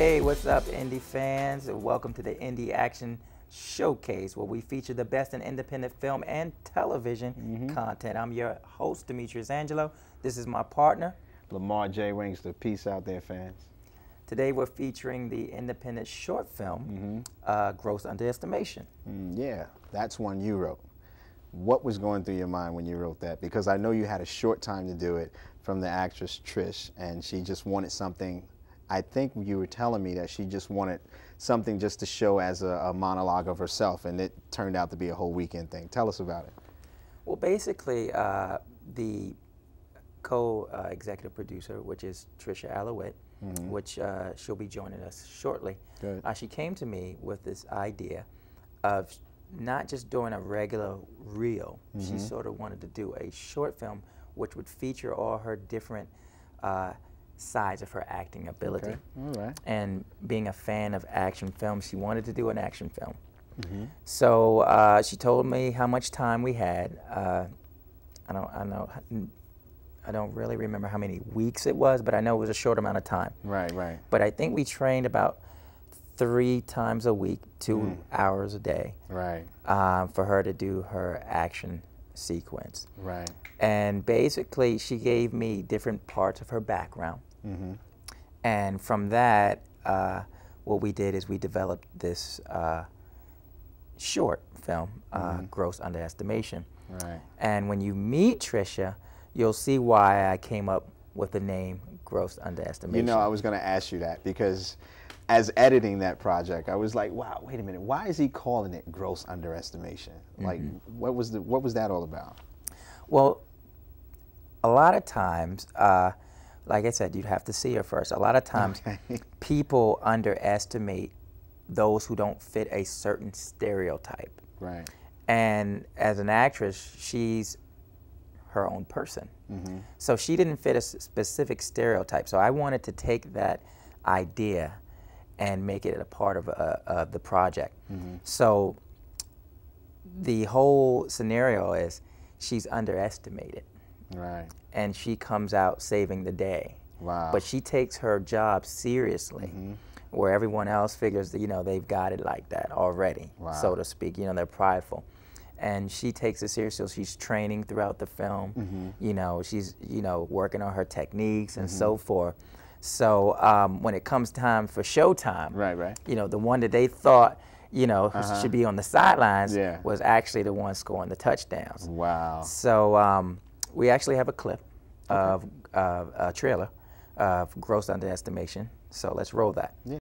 Hey, what's up, indie fans? Welcome to the Indie Action Showcase, where we feature the best in independent film and television content. I'm your host, Demetrius Angelo. This is my partner, Lamar J. Wingster. Peace out there, fans. Today we're featuring the independent short film, Gross Underestimation. Yeah, that's one you wrote. What was going through your mind when you wrote that? Because I know you had a short time to do it from the actress Trish, and she just wanted something. I think you were telling me that she just wanted something just to show as a monologue of herself, and it turned out to be a whole weekend thing. Tell us about it. Well, basically, the co-executive producer, which is Trisha Allowit, which she'll be joining us shortly. Good. She came to me with this idea of not just doing a regular reel. She sort of wanted to do a short film which would feature all her different sides of her acting ability. Okay. All right. And being a fan of action films, she wanted to do an action film. So she told me how much time we had. I don't really remember how many weeks it was, but I know it was a short amount of time. Right, right. But I think we trained about 3 times a week, 2 hours a day, Right. for her to do her action sequence. Right. And basically, she gave me different parts of her background. And from that, what we did is we developed this short film, Gross Underestimation. Right. And when you meet Trisha, you'll see why I came up with the name Gross Underestimation. You know, I was going to ask you that because as editing that project, I was like, wow, wait a minute, why is he calling it Gross Underestimation? Like, what was that all about? Well, a lot of times, like I said, you'd have to see her first. A lot of times, people underestimate those who don't fit a certain stereotype. Right. And as an actress, she's her own person. So she didn't fit a specific stereotype. So I wanted to take that idea and make it a part of the project. So the whole scenario is she's underestimated. Right. And she comes out saving the day. Wow. But she takes her job seriously, where everyone else figures that, you know, they've got it like that already, so to speak. You know, they're prideful. And she takes it seriously. So she's training throughout the film. You know, she's, you know, working on her techniques and so forth. So when it comes time for showtime, right. you know, the one that they thought, you know, should be on the sidelines was actually the one scoring the touchdowns. Wow. So we actually have a clip of a trailer of Gross Underestimation. So let's roll that. Yeah.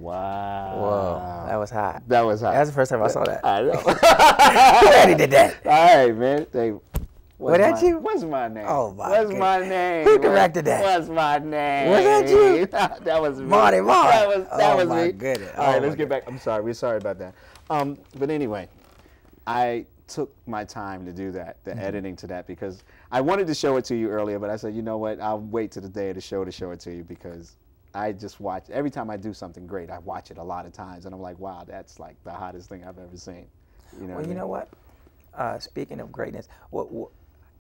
Wow. Whoa, that was hot. That was hot. That's the first time I saw that. I know. Who already did that? All right, man. Was that you? What's my name? Oh, my What's goodness. my name? Who directed that? What's my name? Was that you? That was me. Marty Marr. That was my me. goodness. All right, Oh, let's my get back. I'm sorry. We're sorry about that. But anyway, I took my time to do that, the editing to that, because I wanted to show it to you earlier, but I said, you know what? I'll wait to the day of the show to show it to you because I just watch, every time I do something great, I watch it a lot of times, and I'm like, wow, that's like the hottest thing I've ever seen. You know Well, you know what? Speaking of greatness,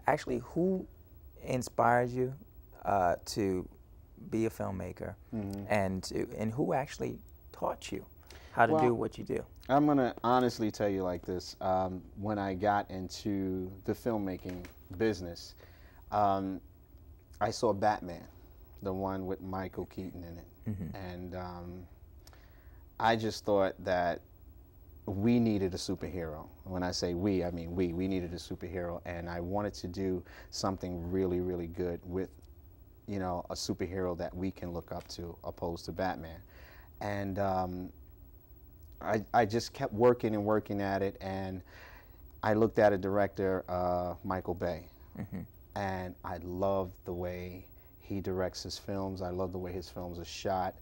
actually, who inspires you to be a filmmaker, and who actually taught you how to do what you do? I'm gonna honestly tell you like this: when I got into the filmmaking business, I saw Batman, the one with Michael Keaton in it, and I just thought that we needed a superhero. When I say we, I mean we needed a superhero, and I wanted to do something really, really good with, you know, a superhero that we can look up to, opposed to Batman. And I just kept working and working at it, and I looked at a director, Michael Bay, and I love the way he directs his films. I love the way his films are shot,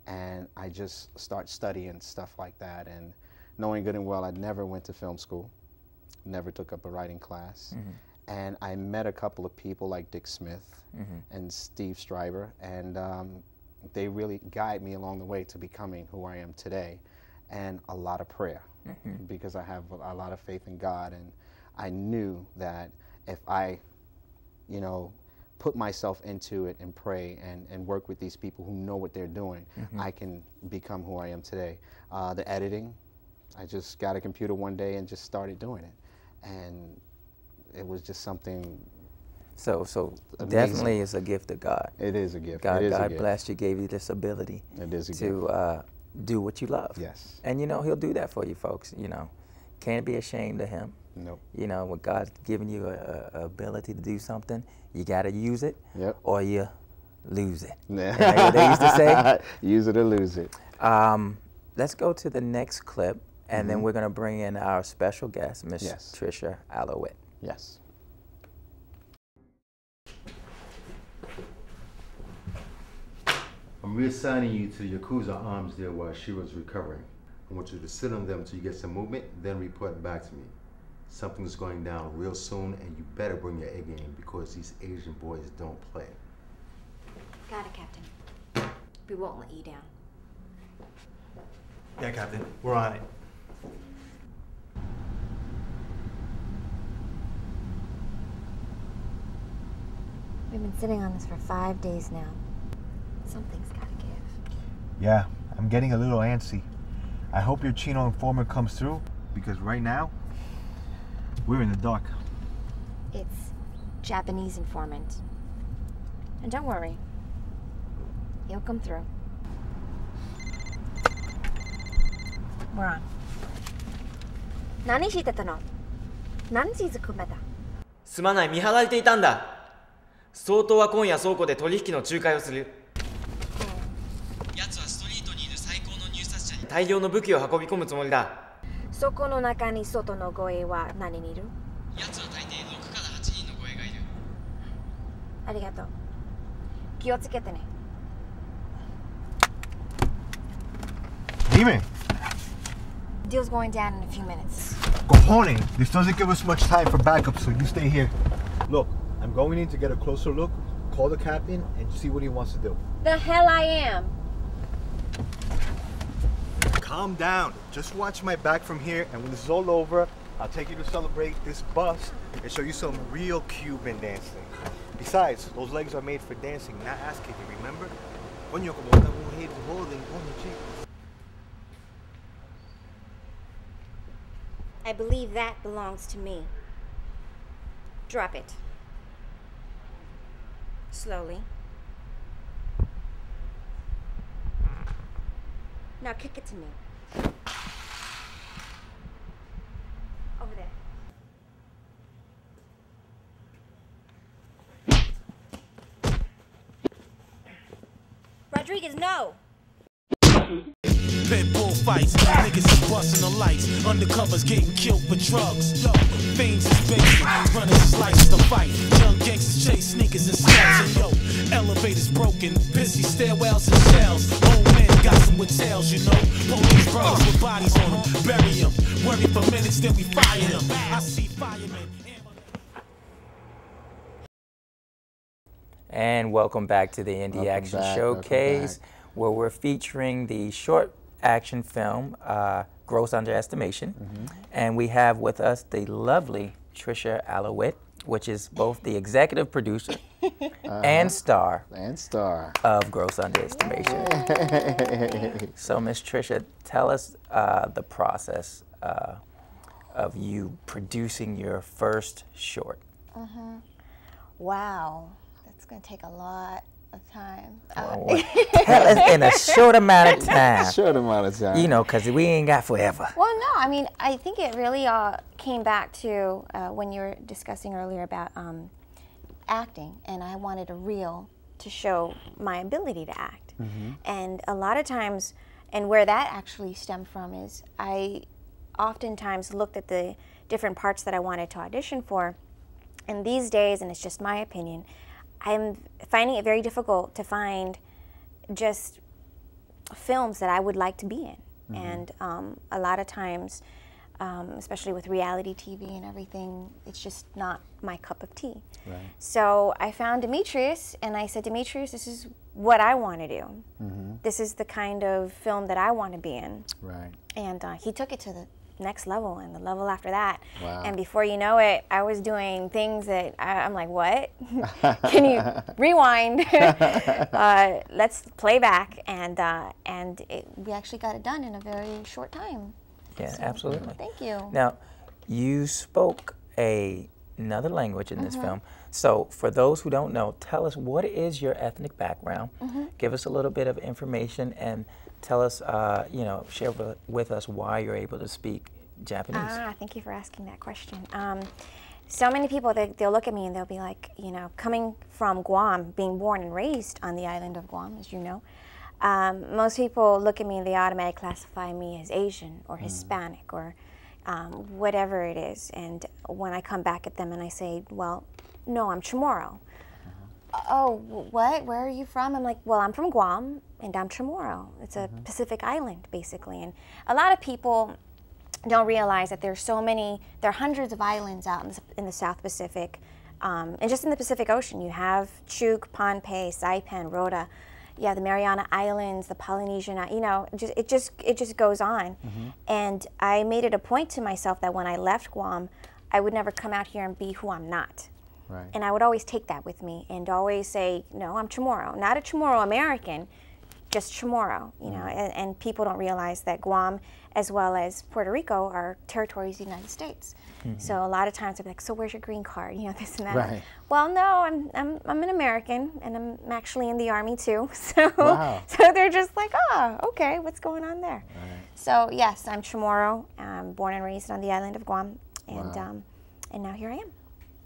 and I just start studying stuff like that. And knowing good and well, I never went to film school, never took up a writing class. And I met a couple of people like Dick Smith and Steve Stryber, and they really guide me along the way to becoming who I am today, and a lot of prayer, because I have a lot of faith in God, and I knew that if I, you know, put myself into it and pray and work with these people who know what they're doing, I can become who I am today. The editing, I just got a computer one day and just started doing it, and it was just something. So amazing. Definitely it's a gift of God. It is a gift. God, it is God a gift. blessed you, gave you this ability to do what you love. Yes. And you know, he'll do that for you folks, you know. Can't be ashamed of him. Nope. You know, when God's given you a ability to do something, you got to use it, or you lose it. Isn't that what they used to say? Use it or lose it. Let's go to the next clip, and then we're going to bring in our special guest, Miss Trisha Allowit. Yes. I'm reassigning you to the Yakuza arms there while she was recovering. I want you to sit on them until you get some movement, then report back to me. Something's going down real soon, and you better bring your A game, because these Asian boys don't play. Got it, Captain. We won't let you down. Yeah, Captain. We're on it. We've been sitting on this for 5 days now. Something's gotta give. Yeah, I'm getting a little antsy. I hope your Chino informant comes through, because right now, we're in the dark. It's Japanese informant. And don't worry, he'll come through. We're on. 何してたの? 何時込めた? すまない、見張られていたんだ。総統は今夜倉庫で取引の仲介をする。奴はストリートにいる最高の入札者に大量の武器を運び込むつもりだ。そこの中に外の護衛は何人いる? 奴は大抵6から8人の護衛がいる。ありがとう。気をつけてね。Demon! Deal's going down in a few minutes. Cojones! This doesn't give us much time for backup, so you stay here. Look, I'm going in to get a closer look, call the captain, and see what he wants to do. The hell I am! Calm down. Just watch my back from here, and when this is all over, I'll take you to celebrate this bust and show you some real Cuban dancing. Besides, those legs are made for dancing, not ass kicking, remember? Coño, como esta mujer joden, coño, chico. I believe that belongs to me. Drop it. Slowly. Now kick it to me. Over there. Rodriguez, no! Pit bull fights, niggas is busting the lights, undercovers getting killed for drugs. Fiends is basic, runners is lights to fight. Young gangsters chase sneakers and shells. And yo, elevators broken, busy stairwells and shells. Old men got some with tails, you know. Police bros with bodies on them, bury them. Worry for minutes, then we fire them. I see firemen. And welcome back to the Indie Action Showcase, where we're featuring the short action film, Gross Underestimation. And we have with us the lovely Trisha Allowit, which is both the executive producer and star of Gross Underestimation. So, Miss Trisha, tell us the process of you producing your first short. Wow, that's going to take a lot of time. Tell us in a short amount of time. Short amount of time. You know, because we ain't got forever. Well, no, I mean, I think it really came back to when you were discussing earlier about acting, and I wanted a reel to show my ability to act. And a lot of times, and where that actually stemmed from is I oftentimes looked at the different parts that I wanted to audition for, and these days, and it's just my opinion, I'm finding it very difficult to find just films that I would like to be in. And a lot of times, especially with reality TV and everything, it's just not my cup of tea. Right. So I found Demetrius, and I said, Demetrius, this is what I want to do. This is the kind of film that I want to be in. Right. And he took it to the next level and the level after that. Wow. And before you know it, I was doing things that I'm like, what? Can you rewind? Let's play back. And we actually got it done in a very short time. Yeah, So, absolutely. Thank you. Now, you spoke another language in this film. So for those who don't know, tell us, what is your ethnic background? Give us a little bit of information and tell us, you know, share with us why you're able to speak Japanese. Thank you for asking that question. So many people, they'll look at me and they'll be like, you know, coming from Guam, being born and raised on the island of Guam, as you know, most people look at me and they automatically classify me as Asian or Hispanic or whatever it is. And when I come back at them and I say, well, no, I'm Chamorro. Oh, what? Where are you from? I'm like, well, I'm from Guam and I'm Chamorro. It's a Pacific island, basically. And a lot of people don't realize that there's so many, there are hundreds of islands out in the South Pacific. And just in the Pacific Ocean, you have Chuuk, Pohnpei, Saipan, Rota. Yeah, the Mariana Islands, the Polynesian, you know, it just goes on. And I made it a point to myself that when I left Guam, I would never come out here and be who I'm not. Right. And I would always take that with me and always say, no, I'm Chamorro. Not a Chamorro American, just Chamorro, you know. And people don't realize that Guam, as well as Puerto Rico, are territories of the United States. So a lot of times they're like, so where's your green card? You know, this and that. Right. Well, no, I'm an American, and I'm actually in the Army too. So, Wow. so they're just like, oh, okay, what's going on there? Right. So yes, I'm Chamorro. I'm born and raised on the island of Guam, and Wow. and now here I am.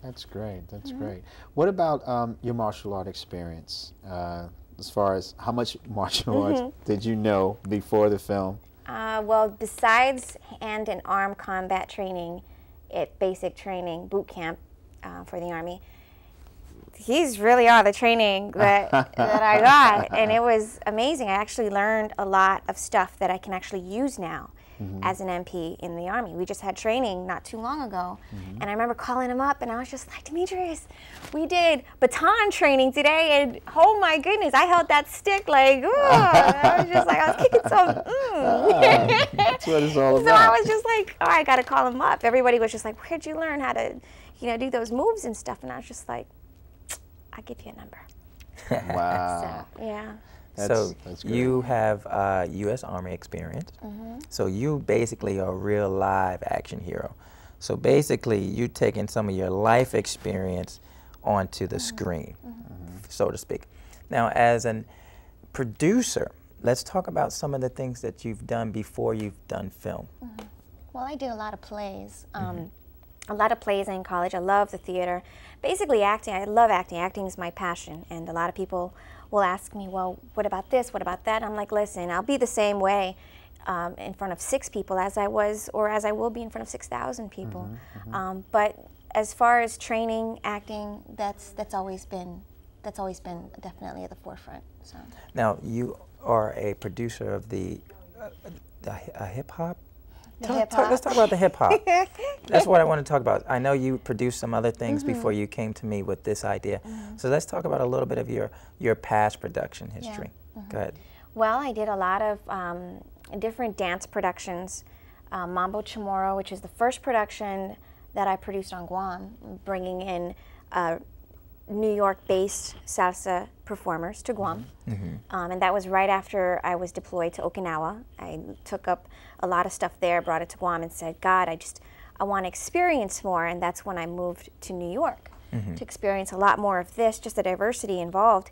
That's great. That's great. What about your martial art experience? As far as how much martial arts did you know before the film? Well, besides hand and arm combat training at basic training boot camp for the Army, he's really all the training that I got, and it was amazing. I actually learned a lot of stuff that I can actually use now as an MP in the Army. We just had training not too long ago, and I remember calling him up, and I was just like, Demetrius, we did baton training today, and oh my goodness, I held that stick like, ooh, I was just like, I was kicking some, That's what it's all So about. I was just like, oh, I got to call him up. Everybody was just like, where'd you learn how to, you know, do those moves and stuff? And I was just like, I'll give you a number. Wow. So, yeah. So that's great. you have U.S. Army experience. So you basically are a real live action hero. So basically you taking some of your life experience onto the screen, so to speak. Now as a producer, let's talk about some of the things that you've done before you've done film. Well, I did a lot of plays. A lot of plays in college. I love the theater. Basically acting, I love acting. Acting is my passion. And a lot of people will ask me, well, what about this, what about that? I'm like, listen, I'll be the same way in front of 6 people as I was, or as I will be in front of 6,000 people. But as far as training, acting, that's always been definitely at the forefront. So. Now you are a producer of the hip hop. Let's talk about the hip hop. That's what I want to talk about. I know you produced some other things before you came to me with this idea. So let's talk about a little bit of your past production history. Go ahead. Well, I did a lot of different dance productions. Mambo Chamorro, which is the first production that I produced on Guam, bringing in New York-based salsa performers to Guam. And that was right after I was deployed to Okinawa. I took up a lot of stuff there, brought it to Guam, and said, God, I want to experience more, and that's when I moved to New York. to experience a lot more of this, just the diversity involved.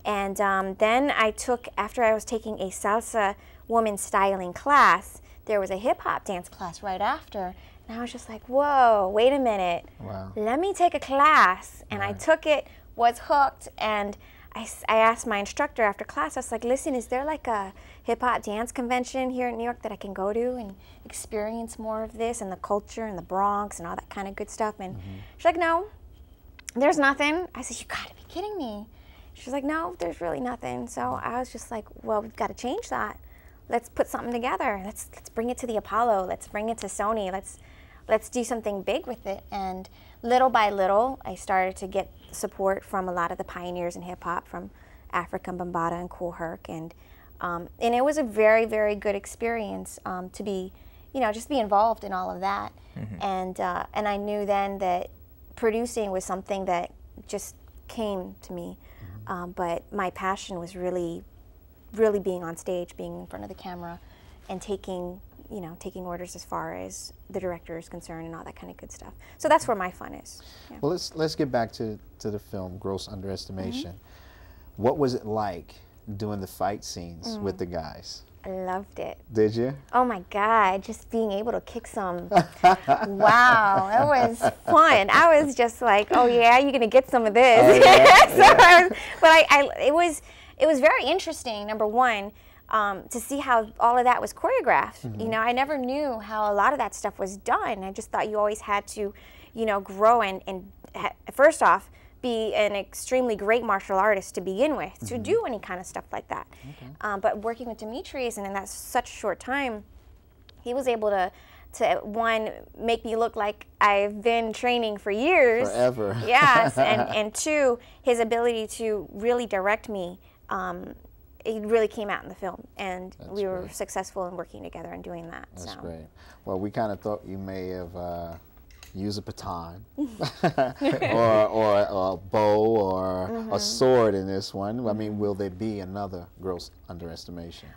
And then after I was taking a salsa woman styling class, there was a hip hop dance class right after. And I was just like, whoa, wait a minute. Wow. Let me take a class. And I took it, was hooked, and I asked my instructor after class, I was like, listen, is there like a hip hop dance convention here in New York that I can go to and experience more of this and the culture and the Bronx and all that kind of good stuff? And she's like, no, there's nothing. I said, you gotta be kidding me. She's like, no, there's really nothing. So I was just like, well, we've got to change that. Let's put something together. Let's bring it to the Apollo. Let's bring it to Sony. Let's do something big with it. And little by little, I started to get support from a lot of the pioneers in hip hop, from African Bambaataa and Kool Herc, and it was a very, very good experience to be, just be involved in all of that. And I knew then that producing was something that just came to me. But my passion was really being on stage, being in front of the camera, and taking orders as far as the director is concerned and all that kind of good stuff. So that's where my fun is. Yeah. Well, let's get back to the film, Gross Underestimation. What was it like doing the fight scenes with the guys? I loved it. Did you? Oh my God, just being able to kick some, wow, it was fun. I was just like, oh yeah, you're gonna get some of this. Oh, yeah, It was very interesting, number one, to see how all of that was choreographed. I never knew how a lot of that stuff was done. I just thought you always had to, grow and first off, be an extremely great martial artist to begin with, to do any kind of stuff like that. But working with Demetrius, and in that such short time, he was able to one, make me look like I've been training for years. Forever. Yes, and two, his ability to really direct me, it really came out in the film, and we were successful in working together and doing that. That's great. Well, we kind of thought you may have used a baton or a bow or a sword in this one. I mean, will there be another Gross Underestimation?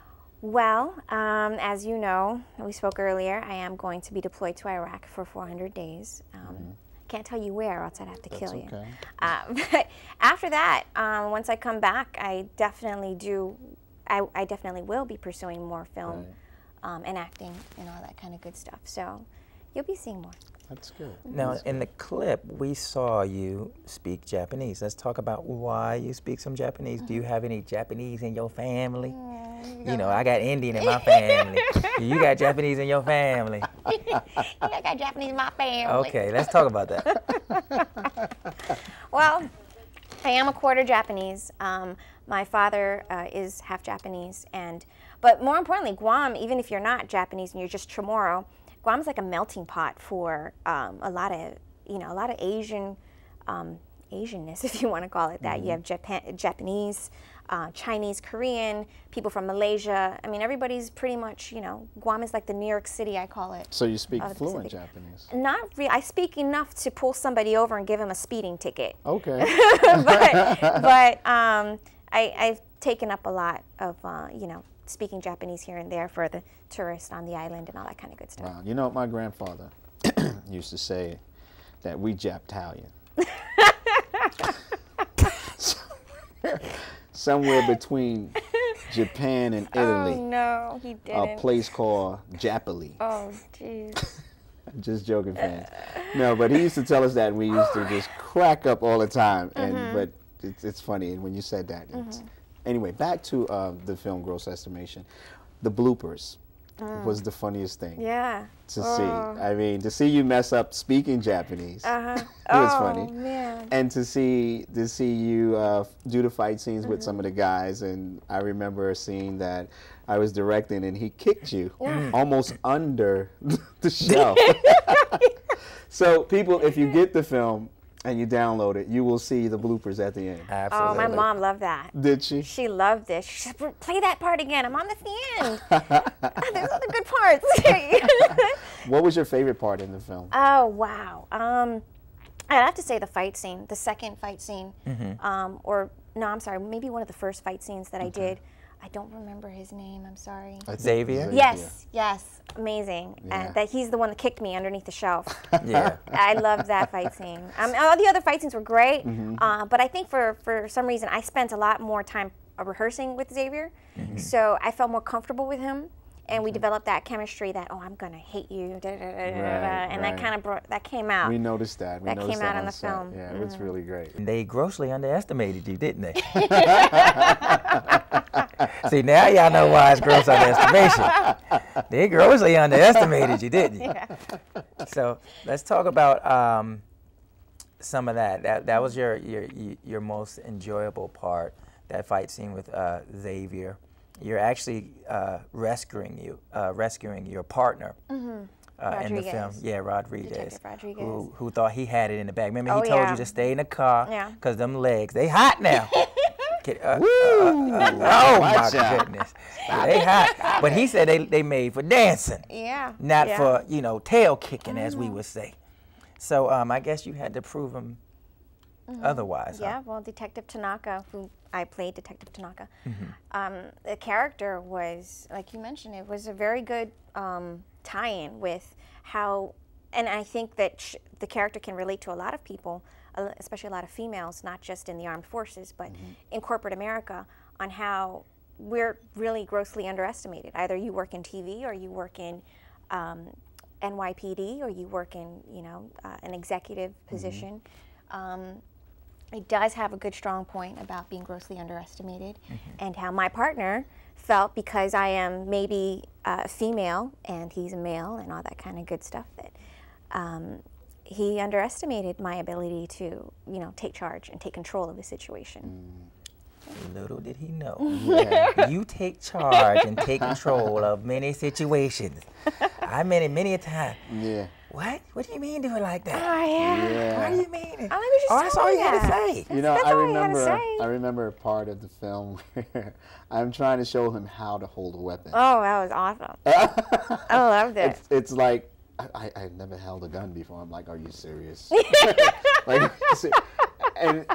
Well, as you know, we spoke earlier, I am going to be deployed to Iraq for 400 days. Can't tell you where, or else I'd have to kill you. But after that, once I come back, I definitely will be pursuing more film and acting and all that kind of good stuff. So you'll be seeing more. That's good. Now, in the clip, we saw you speak Japanese. Let's talk about why you speak some Japanese. Do you have any Japanese in your family? I got Indian in my family. You got Japanese in your family. I got Japanese in my family. Okay, let's talk about that. Well, I am a quarter Japanese. My father is half Japanese, but more importantly, Guam, even if you're not Japanese and you're just Chamorro, Guam's like a melting pot for a lot of Asian, Asianness, if you want to call it that. You have Japanese, Chinese, Korean, people from Malaysia. I mean, everybody's pretty much, Guam is like the New York City, I call it. So you speak fluent Japanese? Not really. I speak enough to pull somebody over and give him a speeding ticket. Okay. but I've taken up a lot of, speaking Japanese here and there for the tourists on the island and all that kind of good stuff. Wow. My grandfather used to say that we Jap-Talian. Somewhere between Japan and Italy. Oh, no, he didn't. A place called Japali. Oh, jeez. Just joking, fans. No, but he used to tell us that, and we used to just crack up all the time. But it's funny when you said that. Anyway, back to the film Gross Estimation. The bloopers was the funniest thing to see. I mean, to see you mess up speaking Japanese, it was funny. Man. And to see you do the fight scenes with some of the guys. And I remember a scene that I was directing, and he kicked you almost under the shelf. So people, if you get the film and you download it, you will see the bloopers at the end. Absolutely. Oh, my mom loved that. Did she? She loved it. She said, play that part again. I'm on the end. There's other good parts. What was your favorite part in the film? Oh, wow. I'd have to say the fight scene, the second fight scene. Or, no, I'm sorry, maybe one of the first fight scenes that I did. I don't remember his name. I'm sorry. Xavier? Yes, yes, amazing. Yeah. And that he's the one that kicked me underneath the shelf. Yeah. I loved that fight scene. All the other fight scenes were great, but I think for some reason I spent a lot more time rehearsing with Xavier, so I felt more comfortable with him, and we developed that chemistry that, oh, I'm gonna hate you, and that kind of that came out. We noticed that. That came out on the set. film. Yeah, it's really great. They grossly underestimated you, didn't they? See, now y'all know why it's gross underestimation. They grossly underestimated you, didn't you? Yeah. So let's talk about some of that. That was your most enjoyable part, that fight scene with Xavier. You're actually rescuing your partner in the film. Yeah, Rodriguez. Detective Rodriguez. Who thought he had it in the bag. Remember, Oh, he told yeah. you to stay in the car Yeah. because them legs, they hot now. Oh my goodness, they hot. But he said they made for dancing, Yeah. not yeah. for tail kicking, as we would say. So I guess you had to prove them otherwise. Yeah, well, Detective Tanaka, who I played, Detective Tanaka, the character was, like you mentioned, it was a very good tie-in with how, and I think that the character can relate to a lot of people, especially a lot of females, not just in the armed forces, but in corporate America, on how we're really grossly underestimated. Either you work in TV, or you work in NYPD, or you work in, an executive position. It does have a good strong point about being grossly underestimated, and how my partner felt, because I am maybe a female and he's a male and all that kind of good stuff, that he underestimated my ability to, take charge and take control of the situation. Little did he know. Yeah. You take charge and take control of many situations. I meant it many a time. Yeah. What? What do you mean do it like that? Oh, yeah. Yeah. What do you mean? Oh, let me just That's tell all you you had to that. say. That's all you had to say. I remember a part of the film where I'm trying to show him how to hold a weapon. Oh, that was awesome. I loved it. It's like, I've never held a gun before. I'm like, are you serious? and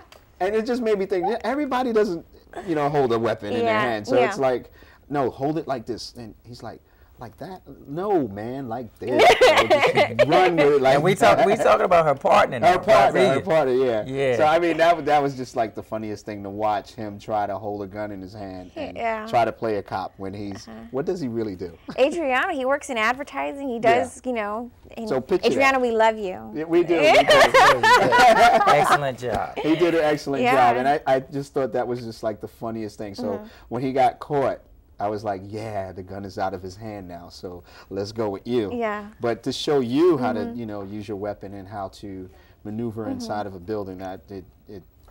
it just made me think, everybody doesn't, hold a weapon in their hand. So it's like, no, hold it like this. And he's like that? No, man, like this. Just run with it like And we talking about her partner now. Her partner, yeah. Yeah. So I mean, that was just like the funniest thing to watch him try to hold a gun in his hand and try to play a cop when he's. What does he really do? Adriano, he works in advertising. He does, So picture Adriano, that. we love you. Yeah, we do. Excellent job. He did an excellent Yeah. job, and I just thought that was just like the funniest thing. So when he got caught, I was like, yeah, the gun is out of his hand now, so let's go with you. Yeah. But to show you how to, use your weapon and how to maneuver inside of a building, that it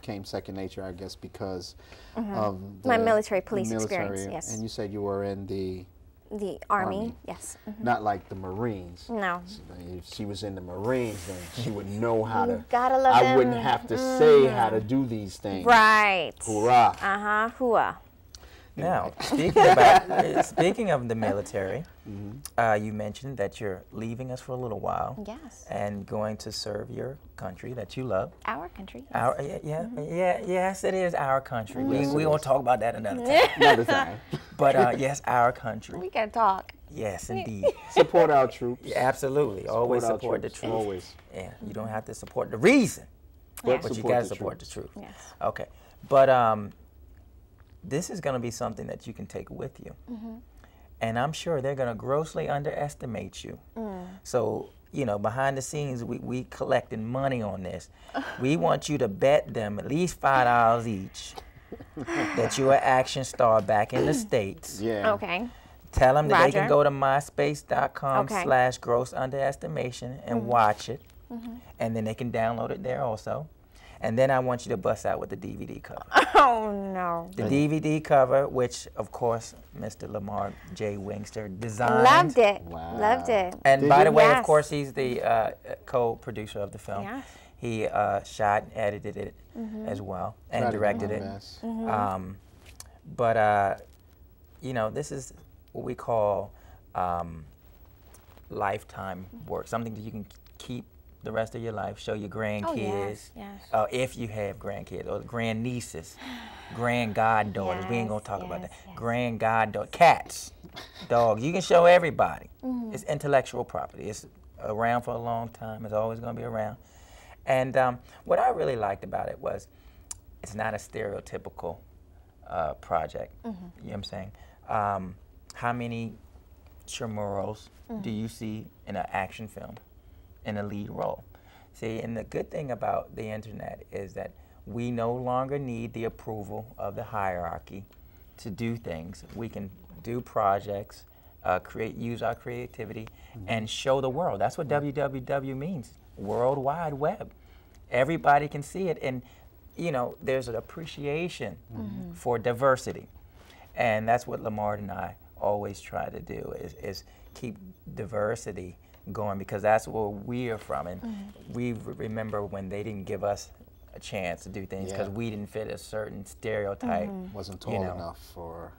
came second nature, I guess, because of My military police experience, yes. And you said you were in the Army, yes. not like the Marines. No. If she was in the Marines, then she would know how to. Gotta love I them. wouldn't have to say how to do these things. Right. Hoorah. Hooah. Now, speaking of the military, you mentioned that you're leaving us for a little while. Yes. And going to serve your country that you love. Our country. Yes. Yes, it is our country. We won't talk about that another time. Another time. But yes, our country. We gotta talk. Yes, indeed. Support our troops. Yeah, absolutely. Always our support the troops, truth. always. Yeah, you don't have to support the reason, but you support got to the support the truth. Yes. Okay, but this is going to be something that you can take with you, and I'm sure they're going to grossly underestimate you. So, behind the scenes, we collecting money on this. We want you to bet them at least $5 each that you're an action star back in the States. Yeah. Okay. Tell them that they can Roger. go to myspace.com Okay. /gross underestimation and watch it. And then they can download it there also. And then I want you to bust out with the DVD cover. Oh, no. The DVD cover, which, of course, Mr. Lamar J. Wingster designed. Loved it. Wow. Loved it. And Did by you? the way, of Yes. course, he's the co-producer of the film. Yes. He shot and edited it as well and Try to do directed my it. best. But this is what we call lifetime work, something that you can keep the rest of your life. Show your grandkids. Oh, yes, yes. If you have grandkids or grandnieces, grand goddaughters. We ain't gonna talk about that. Yes. Grand goddaughter, cats, dogs. You can show everybody. It's intellectual property. It's around for a long time. It's always gonna be around. And what I really liked about it was it's not a stereotypical project. You know what I'm saying? How many Chamorros do you see in an action film in a lead role? See, and the good thing about the internet is that we no longer need the approval of the hierarchy to do things. We can do projects, use our creativity, and show the world. That's what WWW means, World Wide Web. Everybody can see it, and you know, there's an appreciation for diversity. And that's what Lamar and I always try to do, is keep diversity going, because that's where we are from. And we remember when they didn't give us a chance to do things because we didn't fit a certain stereotype. Wasn't tall enough, or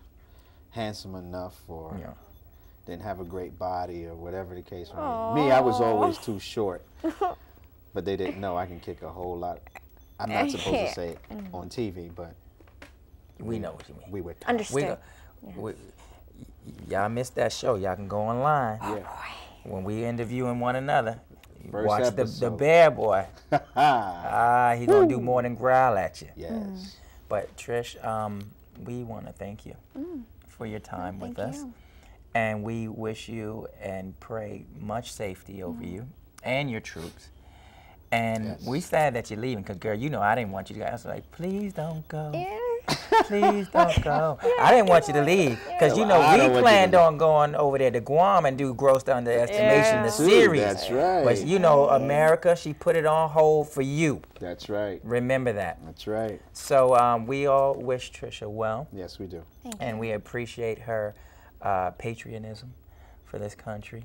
handsome enough, or didn't have a great body, or whatever the case may be. Me, I was always too short. But they didn't know I can kick a whole lot. I'm not supposed to say it on TV, but we know what you mean. we were tough. Understood. Y'all missed that show. Y'all can go online. When we interviewing one another, First watch the episode. Bear Boy. He gonna do more than growl at you. Yes. But Trish, we want to thank you for your time with us. you. And we wish you and pray much safety over you and your troops. And we sad that you're leaving, because, girl, you know I didn't want you to go. I was like, please don't go. Please don't go. I didn't want you to leave, because, you know, we planned on going over there to Guam and do Gross Underestimation, the series. That's right. But, you know, America, she put it on hold for you. That's right. Remember that. That's right. So we all wish Trisha well. Yes, we do. And we appreciate her patriotism for this country.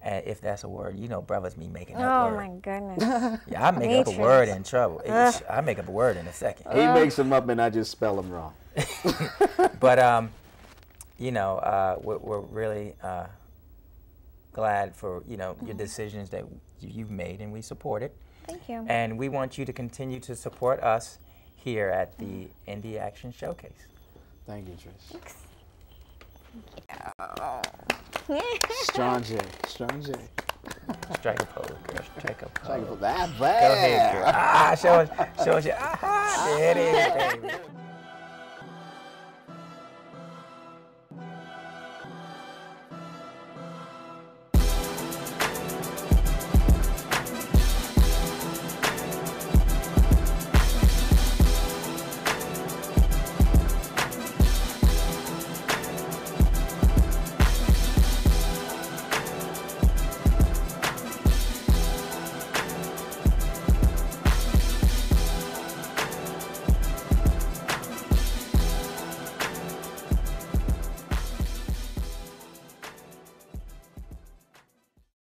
If that's a word, you know, brothers be making up words. Oh my goodness. Yeah, I make up a word in trouble. I make up a word in a second. He makes them up and I just spell them wrong. But, you know, we're really glad for, you know, your decisions that you've made, and we support it. Thank you. And we want you to continue to support us here at the Indie Action Showcase. Thank you, Trish. Thanks. Strong J. Strong J. Strike a pose, girl. Strike a pose. That Go ahead, girl. Show us your. There it is, baby.